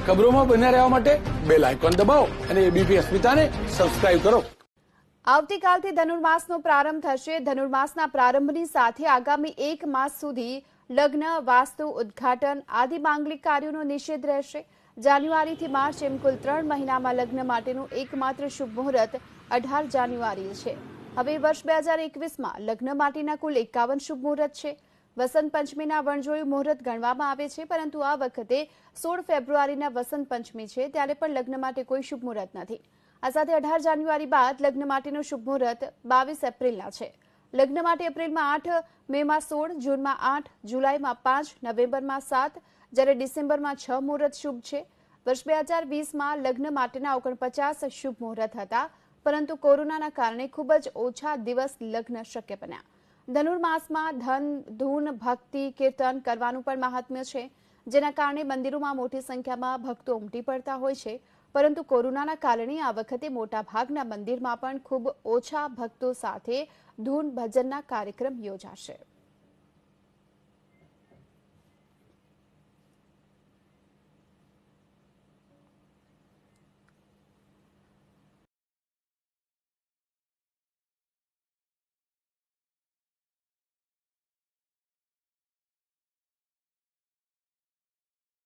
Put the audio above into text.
ખબરોમાં બન્યા રહેવા માટે બેલ આઇકોન દબાવો અને એબીપી અસ્મિતાને સબસ્ક્રાઇબ કરો। આવતીકાલથી ધનુર્માસનો પ્રારંભ થશે। ધનુર્માસના પ્રારંભની સાથે આગામી 1 માસ સુધી લગ્ન, વાસ્તુ, ઉદ્ઘાટન આદિ માંગલિક કાર્યોનો નિષેધ રહેશે। જાન્યુઆરીથી માર્ચ એમ કુલ 3 મહિનામાં લગ્ન માટેનું એકમાત્ર શુભ મુહૂર્ત 18 જાન્યુઆરી છે। હવે વર્ષ 2021માં લગ્ન માટેના કુલ 51 શુભ મુહૂર્ત છે। વસંત પંચમીના વણજોયું મુહૂર્ત ગણવામાં આવે છે, પરંતુ આ વખતે 16 ફેબ્રુઆરીના વસંત પંચમી છે, ત્યારે પણ લગ્ન માટે કોઈ શુભ મુહૂર્ત નથી। આ સાથે 18 જાન્યુઆરી બાદ લગ્ન માટેનું શુભ મુહૂર્ત 22 એપ્રિલના છે। લગ્ન માટે એપ્રિલમાં 8, મેમાં 16, જૂનમાં 8, જુલાઈમાં 5, નવેમ્બરમાં 7, જ્યારે ડિસેમ્બરમાં 6 મુહૂર્ત શુભ છે। વર્ષ 2020માં લગ્ન માટેના 49 શુભ મુહૂર્ત હતા, પરંતુ કોરોનાના કારણે ખૂબ જ ઓછા દિવસ લગ્ન શક્ય બન્યા। ધનુર્માસમાં ધન, ધૂન, ભક્તિ, કીર્તન કરવાનું પણ મહાત્મ્ય છે, જેના કારણે મંદિરોમાં મોટી સંખ્યામાં ભક્તો ઉમટી પડતા હોય છે, પરંતુ કોરોનાના કારણે આ વખતે મોટાભાગના મંદિરમાં પણ ખૂબ ઓછા ભક્તો સાથે ધૂન ભજનના કાર્યક્રમ યોજાશે।